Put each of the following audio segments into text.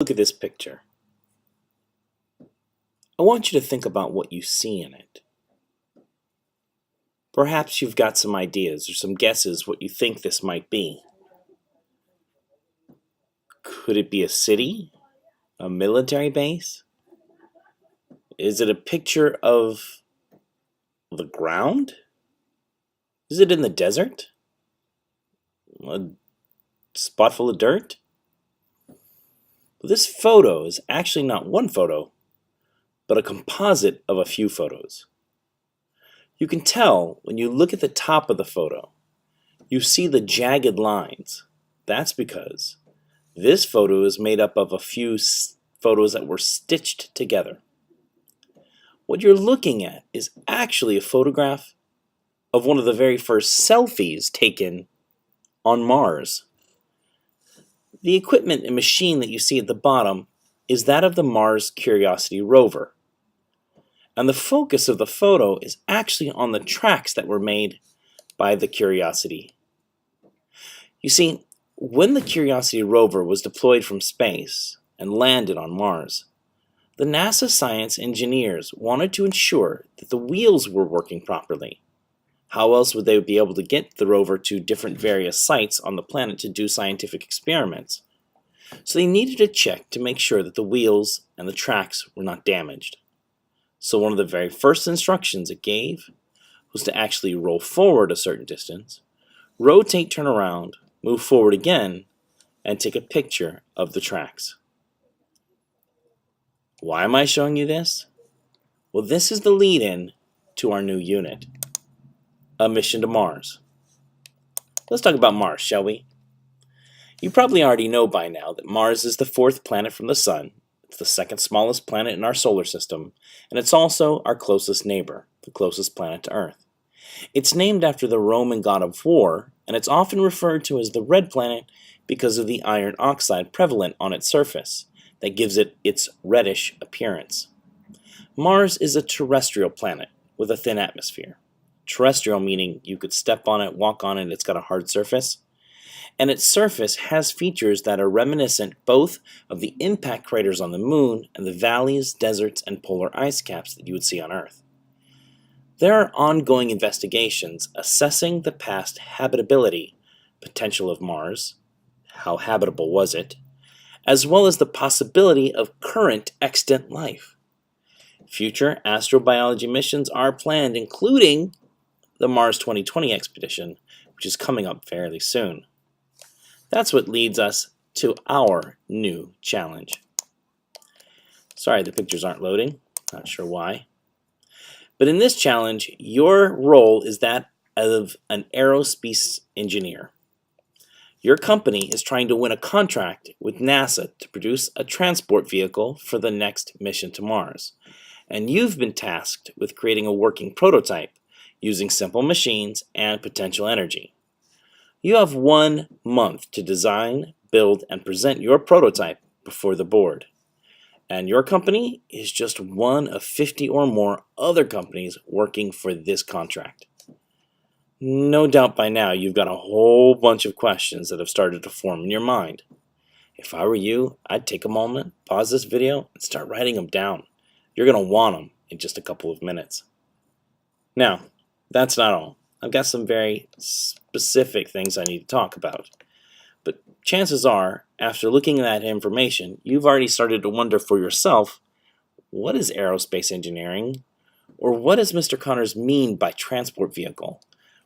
Look at this picture. I want you to think about what you see in it. Perhaps you've got some ideas or some guesses what you think this might be. Could it be a city? A military base? Is it a picture of the ground? Is it in the desert? A spot full of dirt? This photo is actually not one photo, but a composite of a few photos. You can tell when you look at the top of the photo, you see the jagged lines. That's because this photo is made up of a few photos that were stitched together. What you're looking at is actually a photograph of one of the very first selfies taken on Mars. The equipment and machine that you see at the bottom is that of the Mars Curiosity rover. And the focus of the photo is actually on the tracks that were made by the Curiosity. You see, when the Curiosity rover was deployed from space and landed on Mars, the NASA science engineers wanted to ensure that the wheels were working properly. How else would they be able to get the rover to different various sites on the planet to do scientific experiments? So they needed to check to make sure that the wheels and the tracks were not damaged. So one of the very first instructions it gave was to actually roll forward a certain distance, rotate, turn around, move forward again, and take a picture of the tracks. Why am I showing you this? Well, this is the lead-in to our new unit, a mission to Mars. Let's talk about Mars, shall we? You probably already know by now that Mars is the fourth planet from the Sun. It's the second smallest planet in our solar system, and it's also our closest neighbor, the closest planet to Earth. It's named after the Roman god of war, and it's often referred to as the red planet because of the iron oxide prevalent on its surface that gives it its reddish appearance. Mars is a terrestrial planet with a thin atmosphere. Terrestrial meaning you could step on it, walk on it, it's got a hard surface. And its surface has features that are reminiscent both of the impact craters on the moon and the valleys, deserts, and polar ice caps that you would see on Earth. There are ongoing investigations assessing the past habitability potential of Mars, how habitable was it, as well as the possibility of current extant life. Future astrobiology missions are planned, including the Mars 2020 expedition, which is coming up fairly soon. That's what leads us to our new challenge. Sorry, the pictures aren't loading. Not sure why. But in this challenge, your role is that of an aerospace engineer. Your company is trying to win a contract with NASA to produce a transport vehicle for the next mission to Mars. And you've been tasked with creating a working prototype using simple machines and potential energy. You have 1 month to design, build, and present your prototype before the board. And your company is just one of 50 or more other companies working for this contract. No doubt by now you've got a whole bunch of questions that have started to form in your mind. If I were you, I'd take a moment, pause this video, and start writing them down. You're going to want them in just a couple of minutes. Now, that's not all. I've got some very specific things I need to talk about. But chances are, after looking at that information, you've already started to wonder for yourself, what is aerospace engineering? Or what does Mr. Connors mean by transport vehicle?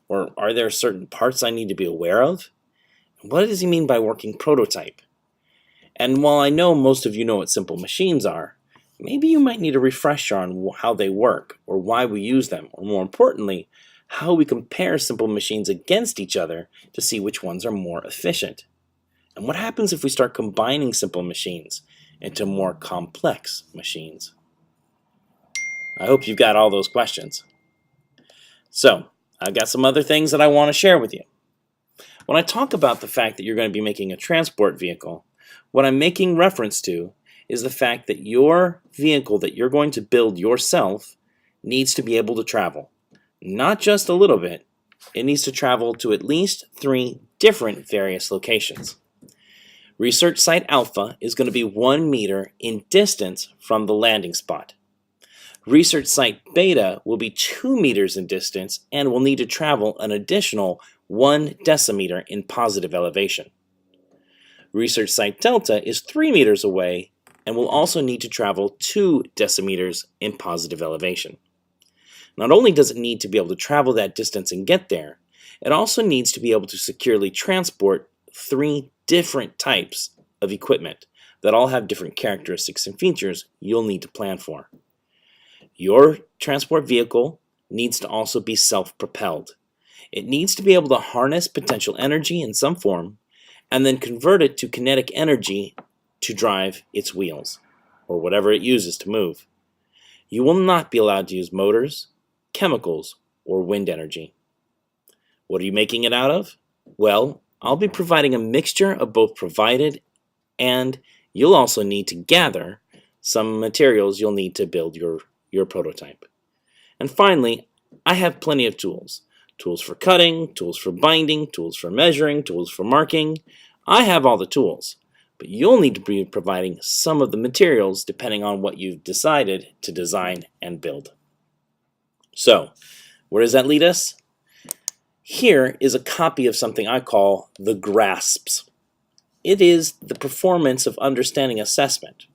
Or are there certain parts I need to be aware of? What does he mean by working prototype? And while I know most of you know what simple machines are, maybe you might need a refresher on how they work, or why we use them, or more importantly, how we compare simple machines against each other to see which ones are more efficient. And what happens if we start combining simple machines into more complex machines? I hope you've got all those questions. So, I've got some other things that I want to share with you. When I talk about the fact that you're going to be making a transport vehicle, what I'm making reference to is the fact that your vehicle that you're going to build yourself needs to be able to travel. Not just a little bit, it needs to travel to at least 3 different various locations. Research Site Alpha is going to be 1 meter in distance from the landing spot. Research Site Beta will be 2 meters in distance and will need to travel an additional 1 decimeter in positive elevation. Research Site Delta is 3 meters away and will also need to travel 2 decimeters in positive elevation. Not only does it need to be able to travel that distance and get there, it also needs to be able to securely transport 3 different types of equipment that all have different characteristics and features you'll need to plan for. Your transport vehicle needs to also be self-propelled. It needs to be able to harness potential energy in some form and then convert it to kinetic energy to drive its wheels, or whatever it uses to move. You will not be allowed to use motors, chemicals, or wind energy. What are you making it out of? Well, I'll be providing a mixture of both provided, and you'll also need to gather some materials you'll need to build your prototype. And finally, I have plenty of tools. Tools for cutting, tools for binding, tools for measuring, tools for marking. I have all the tools, but you'll need to be providing some of the materials depending on what you've decided to design and build. So, where does that lead us? Here is a copy of something I call the GRASPs. It is the performance of understanding assessment.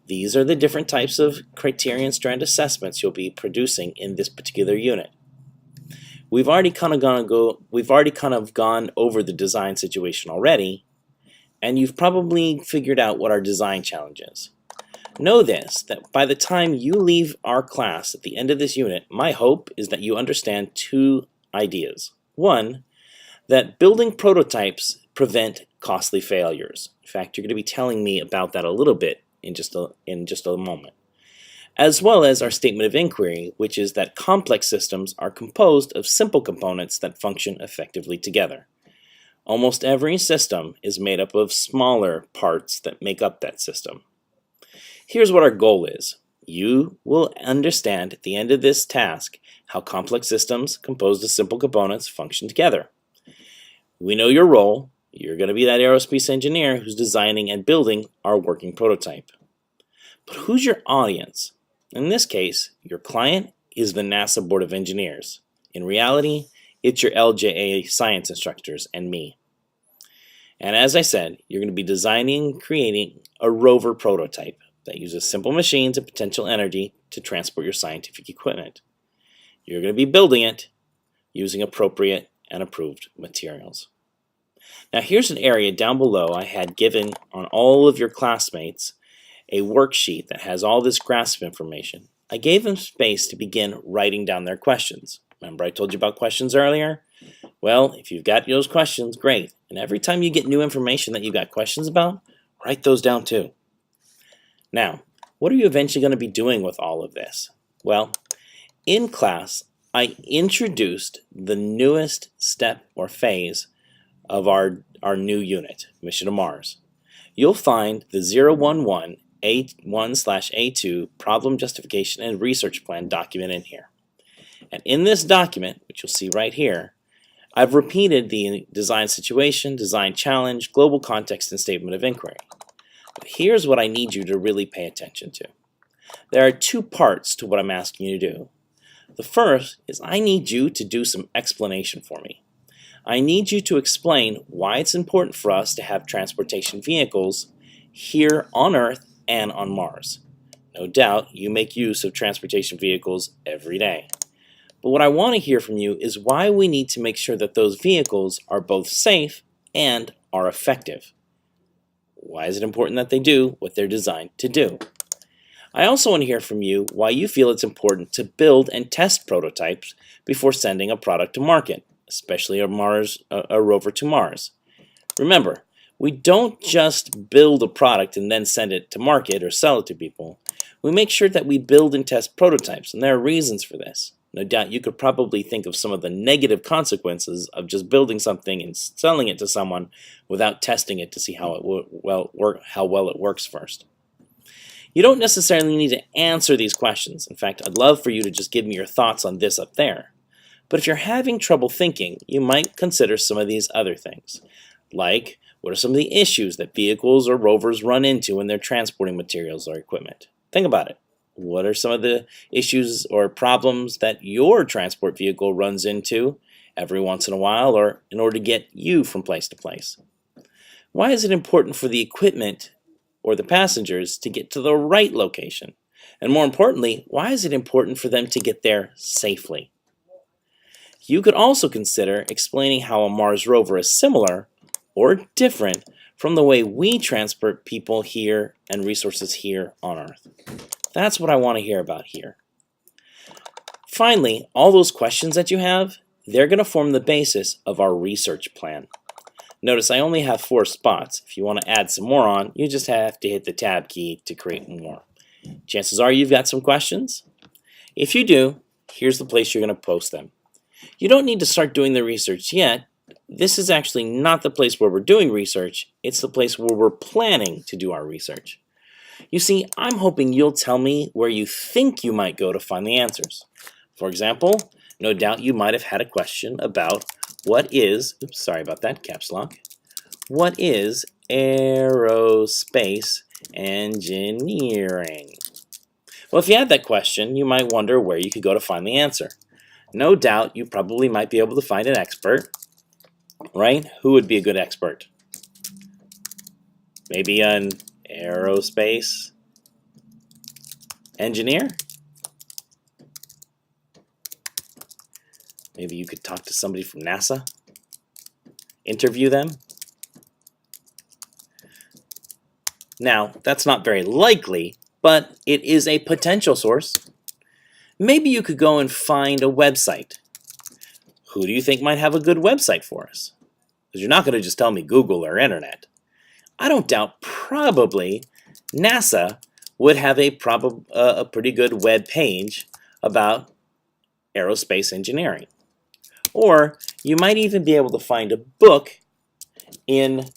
These are the different types of criterion strand assessments you'll be producing in this particular unit. We've already kind of gone over the design situation already, and you've probably figured out what our design challenge is. Know this, that by the time you leave our class at the end of this unit, my hope is that you understand 2 ideas. One, that building prototypes prevent costly failures. In fact, you're going to be telling me about that a little bit in just a moment. As well as our statement of inquiry, which is that complex systems are composed of simple components that function effectively together. Almost every system is made up of smaller parts that make up that system. Here's what our goal is. You will understand at the end of this task how complex systems composed of simple components function together. We know your role. You're going to be that aerospace engineer who's designing and building our working prototype. But who's your audience? In this case, your client is the NASA Board of Engineers. In reality, it's your LJA science instructors and me. And as I said, you're going to be designing and creating a Rover prototype that uses simple machines and potential energy to transport your scientific equipment. You're going to be building it using appropriate and approved materials. Now here's an area down below I had given on all of your classmates a worksheet that has all this GRASP information. I gave them space to begin writing down their questions. Remember I told you about questions earlier? Well, if you've got those questions, great. And every time you get new information that you've got questions about, write those down too. Now, what are you eventually going to be doing with all of this? Well, in class, I introduced the newest step or phase of our new unit, Mission to Mars. You'll find the 011 A1/A2 Problem Justification and Research Plan document in here. And in this document, which you'll see right here, I've repeated the design situation, design challenge, global context, and statement of inquiry. But here's what I need you to really pay attention to. There are 2 parts to what I'm asking you to do. The first is I need you to do some explanation for me. I need you to explain why it's important for us to have transportation vehicles here on Earth and on Mars. No doubt you make use of transportation vehicles every day. But what I want to hear from you is why we need to make sure that those vehicles are both safe and are effective. Why is it important that they do what they're designed to do? I also want to hear from you why you feel it's important to build and test prototypes before sending a product to market, especially a rover to Mars. Remember, we don't just build a product and then send it to market or sell it to people. We make sure that we build and test prototypes, and there are reasons for this. No doubt you could probably think of some of the negative consequences of just building something and selling it to someone without testing it to see how well it works first. You don't necessarily need to answer these questions. In fact, I'd love for you to just give me your thoughts on this up there. But if you're having trouble thinking, you might consider some of these other things, like What are some of the issues that vehicles or rovers run into when they're transporting materials or equipment? Think about it. What are some of the issues or problems that your transport vehicle runs into every once in a while or in order to get you from place to place? Why is it important for the equipment or the passengers to get to the right location? And more importantly, why is it important for them to get there safely? You could also consider explaining how a Mars rover is similar or different from the way we transport people here and resources here on Earth. That's what I want to hear about here. Finally, all those questions that you have, they're going to form the basis of our research plan. Notice I only have 4 spots. If you want to add some more on, you just have to hit the tab key to create more. Chances are you've got some questions. If you do, here's the place you're going to post them. You don't need to start doing the research yet. This is actually not the place where we're doing research. It's the place where we're planning to do our research. You see, I'm hoping you'll tell me where you think you might go to find the answers. For example, no doubt you might have had a question about what is aerospace engineering? Well, if you had that question, you might wonder where you could go to find the answer. No doubt you probably might be able to find an expert, right? Who would be a good expert? Maybe an aerospace engineer? Maybe you could talk to somebody from NASA, interview them. Now, that's not very likely, but it is a potential source. Maybe you could go and find a website. Who do you think might have a good website for us? Because you're not going to just tell me Google or internet. I don't doubt probably NASA would have a pretty good web page about aerospace engineering. Or you might even be able to find a book in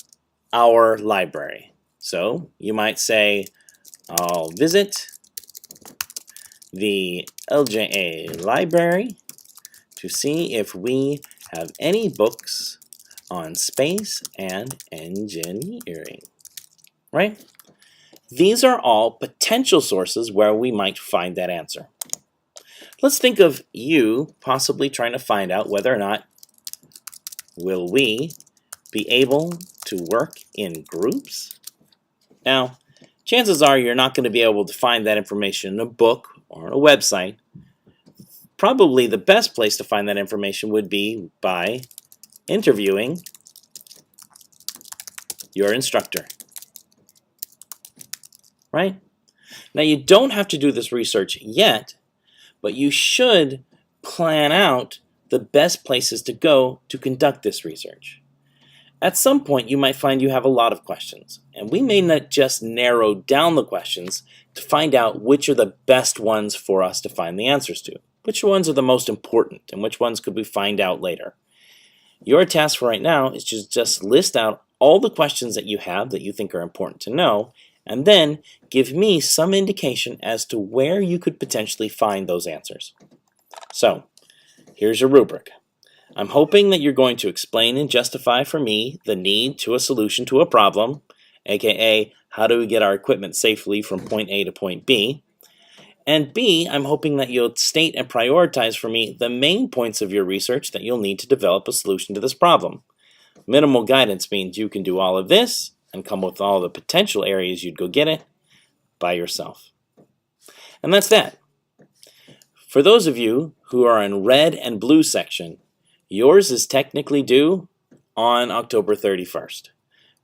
our library. So you might say, I'll visit the LJA library to see if we have any books on space and engineering. Right? These are all potential sources where we might find that answer. Let's think of you possibly trying to find out whether or not will we be able to work in groups? Now, chances are you're not going to be able to find that information in a book or a website. Probably the best place to find that information would be by interviewing your instructor. Right? Now, you don't have to do this research yet, but you should plan out the best places to go to conduct this research. At some point, you might find you have a lot of questions, and we may not just narrow down the questions to find out which are the best ones for us to find the answers to. Which ones are the most important, and which ones could we find out later? Your task for right now is to just list out all the questions that you have that you think are important to know, and then give me some indication as to where you could potentially find those answers. So, here's your rubric. I'm hoping that you're going to explain and justify for me the need to a solution to a problem, aka how do we get our equipment safely from point A to point B. And B, I'm hoping that you'll state and prioritize for me the main points of your research that you'll need to develop a solution to this problem. Minimal guidance means you can do all of this and come up with all the potential areas you'd go get it by yourself. And that's that. For those of you who are in red and blue section, yours is technically due on October 31st.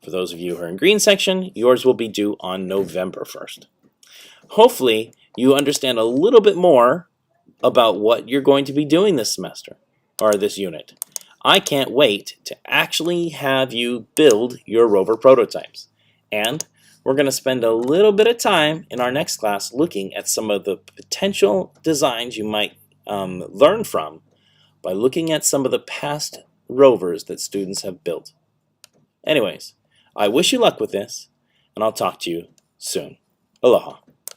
For those of you who are in green section, yours will be due on November 1st. Hopefully, you understand a little bit more about what you're going to be doing this semester, or this unit. I can't wait to actually have you build your rover prototypes. And we're going to spend a little bit of time in our next class looking at some of the potential designs you might learn from by looking at some of the past rovers that students have built. Anyways, I wish you luck with this, and I'll talk to you soon. Aloha.